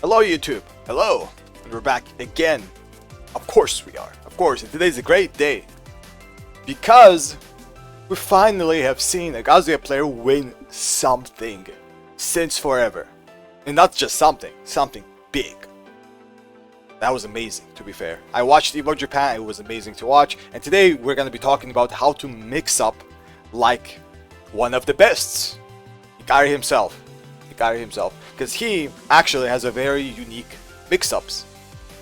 Hello YouTube, hello, and we're back again. Of course we are, of course, and today's a great day. Because we finally have seen a Kazuya player win something since forever. And not just something big. That was amazing, to be fair. I watched EVO Japan, it was amazing to watch, and today we're going to be talking about how to mix up like one of the bests. Ikari himself. Because he actually has a very unique mix-ups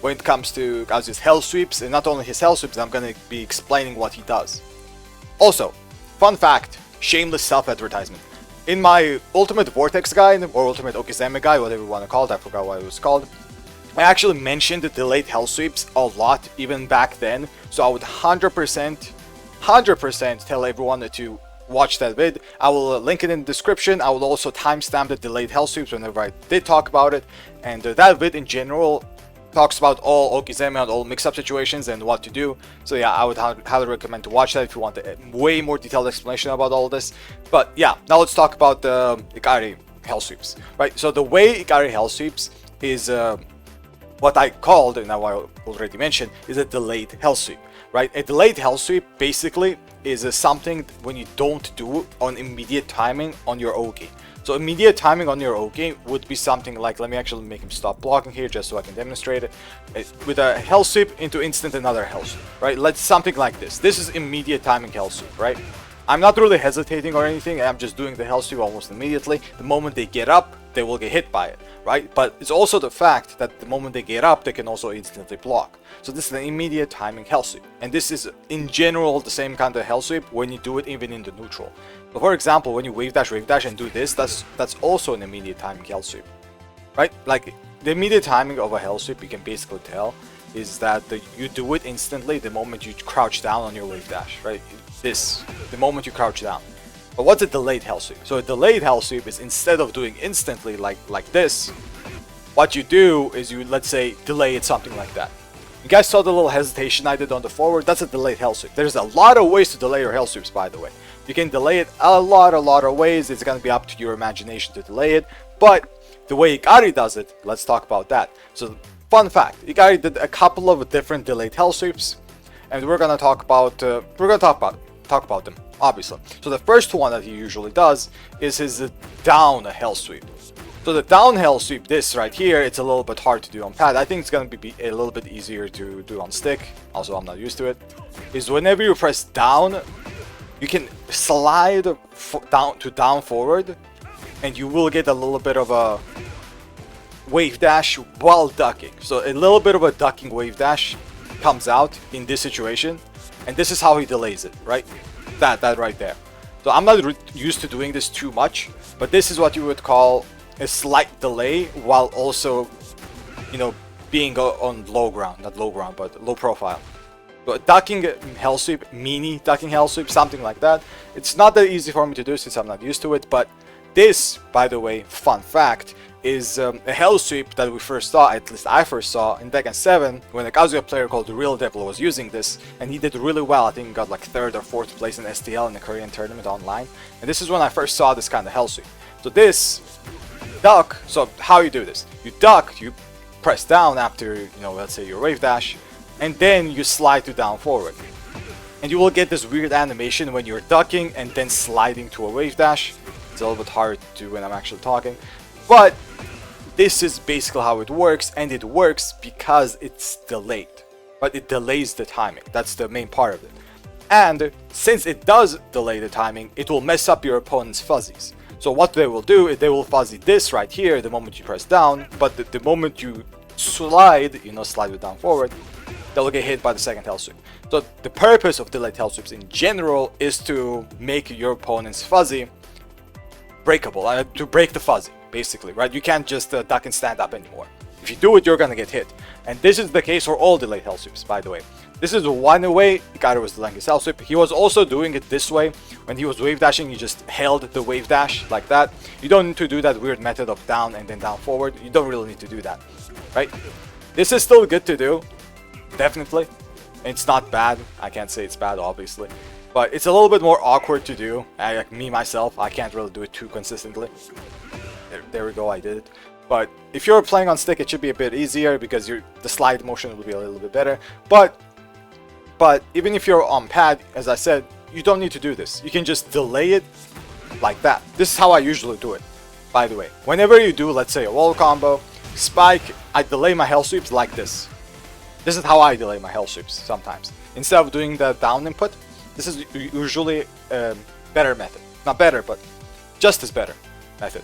when it comes to Kazuya's Hellsweeps, and not only his Hellsweeps, I'm going to be explaining what he does. Also, fun fact, shameless self-advertisement. In my Ultimate Vortex guide, or Ultimate Okizeme guide, whatever you want to call it, I forgot what it was called, I actually mentioned the delayed Hellsweeps a lot, even back then, so I would 100% tell everyone to watch that vid. I will link it in the description. I will also timestamp the delayed Hellsweeps whenever I did talk about it, and that vid in general talks about all Okizeme and all mix-up situations and what to do. So yeah, I would highly recommend to watch that if you want a way more detailed explanation about all this. But yeah, now let's talk about the Ikari Hellsweeps, right? So the way Ikari Hellsweeps is what I called, and now I already mentioned, is a delayed Hellsweep, right? A delayed Hellsweep basically is something when you don't do on immediate timing on your Oki. So immediate timing on your Oki would be something like, let me actually make him stop blocking here just so I can demonstrate it. With a Hellsweep into instant another Hellsweep, right? Let's something like this. This is immediate timing Hellsweep, right? I'm not really hesitating or anything, I'm just doing the Hellsweep almost immediately. The moment they get up, they will get hit by it, right? But it's also the fact that the moment they get up, they can also instantly block. So this is an immediate timing Hellsweep. And this is, in general, the same kind of Hellsweep when you do it even in the neutral. So for example, when you wave dash and do this, that's also an immediate timing Hellsweep, right? Like, the immediate timing of a Hellsweep, you can basically tell, is that you do it instantly the moment you crouch down on your wave dash, right? The moment you crouch down. But what's a delayed Hellsweep? So a delayed Hellsweep is, instead of doing instantly like this, what you do is you, let's say, delay it something like that. You guys saw the little hesitation I did on the forward? That's a delayed Hellsweep. There's a lot of ways to delay your Hellsweeps, by the way. You can delay it a lot of ways. It's going to be up to your imagination to delay it. But the way Ikari does it, let's talk about that. So, fun fact, Ikari did a couple of different delayed Hellsweeps, and we're going to talk about them, obviously. So the first one that he usually does is his down Hellsweep. So the down Hellsweep, this right here, it's a little bit hard to do on pad. I think it's going to be a little bit easier to do on stick. Also, I'm not used to it. Is whenever you press down, you can slide down forward, and you will get a little bit of a wave dash while ducking. So a little bit of a ducking wave dash comes out in this situation, and this is how he delays it, right? That right there. So I'm not used to doing this too much, but this is what you would call a slight delay while also, you know, being on low ground, not low ground, but low profile. But ducking Hellsweep, mini ducking Hellsweep, something like that. It's not that easy for me to do since I'm not used to it, but this, by the way, fun fact, is a Hellsweep that we first saw, at least I first saw, in Tekken 7, when a Kazuya player called the Real Devil was using this, and he did really well. I think he got like 3rd or 4th place in STL in the Korean tournament online, and this is when I first saw this kind of Hellsweep. So this, duck, so how you do this? You duck, you press down after, you know, let's say your wave dash, and then you slide to down forward. And you will get this weird animation when you're ducking and then sliding to a wave dash. It's a little bit hard to do when I'm actually talking, but this is basically how it works, and it works because it's delayed, but it delays the timing. That's the main part of it. And since it does delay the timing, it will mess up your opponent's fuzzies. So what they will do is they will fuzzy this right here the moment you press down, but the moment you slide, you know, slide it down forward, they will get hit by the second Hellsweep. So the purpose of delayed Hellsweeps in general is to make your opponent's fuzzy breakable, to break the fuzzy, basically, right? You can't just duck and stand up anymore. If you do it, you're gonna get hit. And this is the case for all delayed Hellsweeps, by the way. This is one way Ikari was delaying his Hellsweep. He was also doing it this way. When he was wave dashing, he just held the wave dash like that. You don't need to do that weird method of down and then down forward. You don't really need to do that, right? This is still good to do, definitely. It's not bad. I can't say it's bad, obviously. But it's a little bit more awkward to do. Like me, myself, I can't really do it too consistently. There we go, I did it. But if you're playing on stick, it should be a bit easier because the slide motion will be a little bit better. But even if you're on pad, as I said, you don't need to do this. You can just delay it like that. This is how I usually do it, by the way. Whenever you do, let's say, a wall combo, spike, I delay my Hellsweeps like this. This is how I delay my Hellsweeps sometimes. Instead of doing the down input, this is usually a better method. Not better, but just as better method.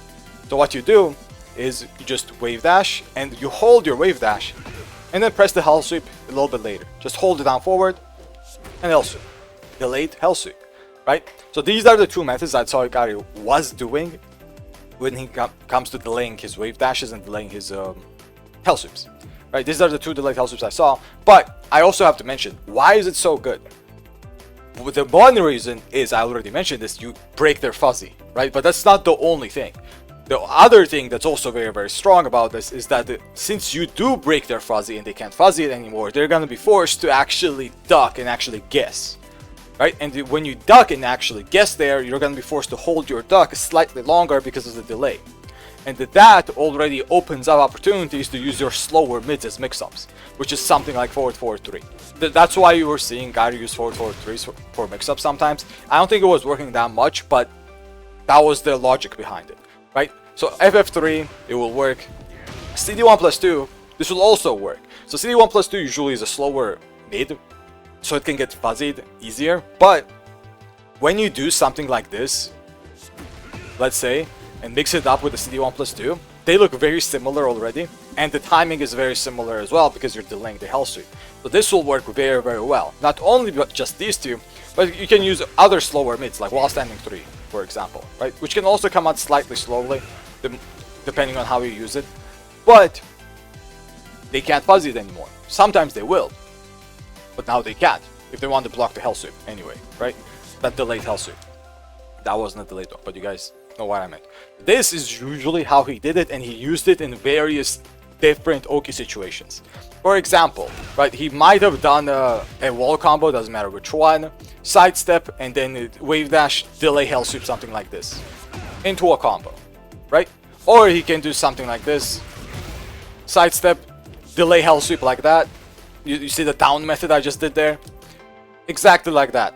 So what you do is you just wave dash, and you hold your wave dash, and then press the Hellsweep a little bit later. Just hold it down forward, and Hellsweep. Delayed Hellsweep, right? So these are the two methods I saw Ikari was doing when he comes to delaying his wave dashes and delaying his Hellsweeps. Right, these are the two delayed Hellsweeps I saw, but I also have to mention, why is it so good? The one reason is, I already mentioned this, you break their fuzzy, right? But that's not the only thing. The other thing that's also very, very strong about this is that since you do break their fuzzy and they can't fuzzy it anymore, they're going to be forced to actually duck and actually guess, right? And when you duck and actually guess there, you're going to be forced to hold your duck slightly longer because of the delay. And that already opens up opportunities to use your slower mids as mix-ups, which is something like forward 4-3. That's why you were seeing Ikari use forward 4-3s for mix-ups sometimes. I don't think it was working that much, but that was the logic behind it, right? So FF3, it will work. CD1+2, this will also work. So CD1+2 usually is a slower mid, so it can get fuzzied easier. But when you do something like this, let's say, and mix it up with the CD1+2, they look very similar already, and the timing is very similar as well because you're delaying the Hellsweep. So this will work very, very well. Not only just these two, but you can use other slower mids like wall standing 3, for example, right? Which can also come out slightly slowly, depending on how you use it. But they can't fuzzy it anymore. Sometimes they will, but now they can't if they want to block the Hellsweep anyway, right? That delayed Hellsweep. That wasn't a delayed one, but you guys know what I meant. This is usually how he did it, and he used it in various different Oki situations. For example, right, he might have done a wall combo, doesn't matter which one, sidestep, and then wave dash, delay Hellsweep, something like this, into a combo, right? Or he can do something like this, sidestep, delay Hellsweep like that. You see the down method I just did there? Exactly like that.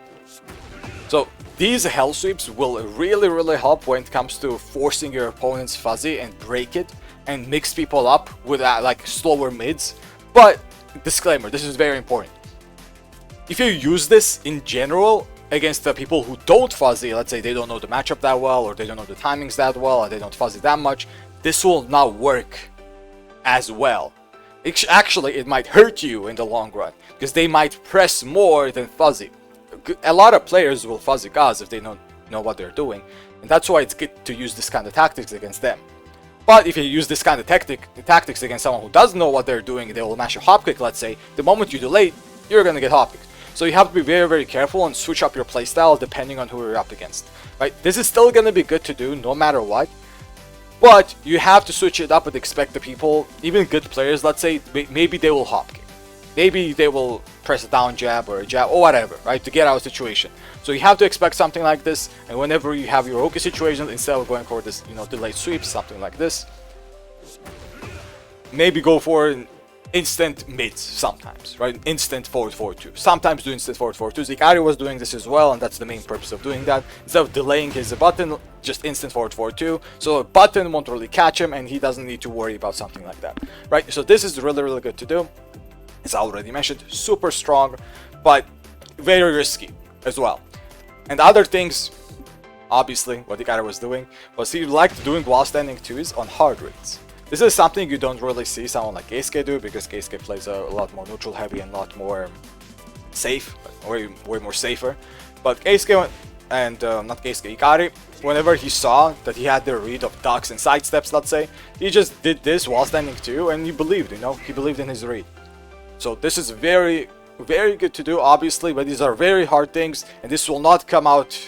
So these Hellsweeps will really, really help when it comes to forcing your opponent's fuzzy and break it and mix people up with like slower mids. But disclaimer, this is very important. If you use this in general against the people who don't fuzzy, let's say they don't know the matchup that well, or they don't know the timings that well, or they don't fuzzy that much, this will not work as well. Actually, it might hurt you in the long run because they might press more than fuzzy. A lot of players will fuzzy Gauss if they don't know what they're doing, and that's why it's good to use this kind of tactics against them. But if you use this kind of tactics against someone who doesn't know what they're doing, they will mash a hop kick, let's say, the moment you delay, you're gonna get hop kicked. So you have to be very, very careful and switch up your playstyle depending on who you're up against, right? This is still gonna be good to do no matter what, but you have to switch it up and expect the people, even good players, let's say, maybe they will hop kick. Maybe they will press a down jab or a jab or whatever, right, to get out of the situation. So you have to expect something like this, and whenever you have your Oki situation, instead of going for this, delayed sweeps, something like this, maybe go for an instant mids sometimes, right? Instant forward 4-2. Sometimes do instant forward 4-2s. Ikari was doing this as well, and that's the main purpose of doing that. Instead of delaying his button, just instant forward 4-2. So a button won't really catch him, and he doesn't need to worry about something like that, right? So this is really, really good to do. As I already mentioned, super strong, but very risky as well. And other things, obviously, what Ikari was doing was he liked doing wall standing 2s on hard reads. This is something you don't really see someone like Keisuke do, because Keisuke plays a lot more neutral heavy and a lot more safe, way more safer. But Keisuke and not Keisuke, Ikari, whenever he saw that he had the read of ducks and sidesteps, let's say, he just did this wall standing 2, and he believed, he believed in his read. So this is very, very good to do, obviously, but these are very hard things, and this will not come out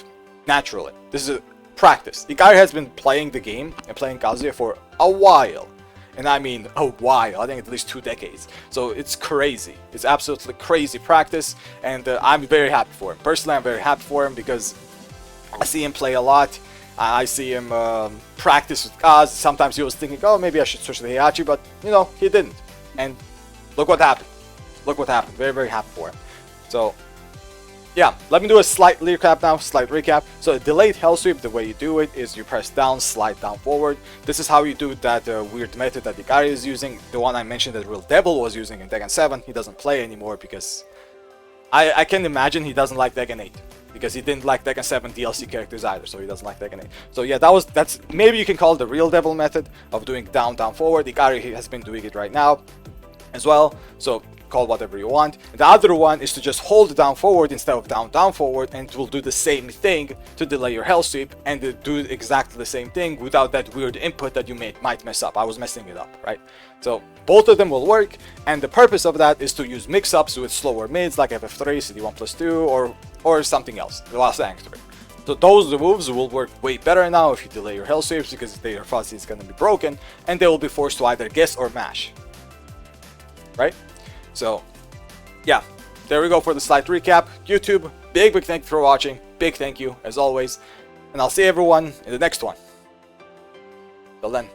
naturally. This is a practice. Ikari has been playing the game and playing Kazuya for a while. And I mean a while, I think at least 2 decades. So it's crazy. It's absolutely crazy practice, and I'm very happy for him. Personally, I'm very happy for him because I see him play a lot. I see him practice with Kaz. Sometimes he was thinking, oh, maybe I should switch to the Heihachi, but you know, he didn't. And look what happened. Look what happened. Very, very happy for him. So yeah, let me do a slight recap now. So a delayed hell sweep, the way you do it is you press down, slide down forward. This is how you do that weird method that Ikari is using. The one I mentioned that Real Devil was using in Tekken 7. He doesn't play anymore because I can imagine he doesn't like Tekken 8. Because he didn't like Tekken 7 DLC characters either, so he doesn't like Tekken 8. So yeah, that's maybe you can call it the Real Devil method of doing down, down, forward. Ikari has been doing it right now as well. So call whatever you want. The other one is to just hold down forward instead of down, down, forward, and it will do the same thing to delay your hell sweep and do exactly the same thing without that weird input that you might mess up. I was messing it up, right? So both of them will work, and the purpose of that is to use mix-ups with slower mids like FF3, CD1+2, or something else, the last Sanctuary. So those moves will work way better now if you delay your hell sweeps, because their fuzzy is going to be broken, and they will be forced to either guess or mash, right? So yeah, there we go for the slight recap. YouTube, big thank you for watching. Big thank you as always, and I'll see everyone in the next one. Till then.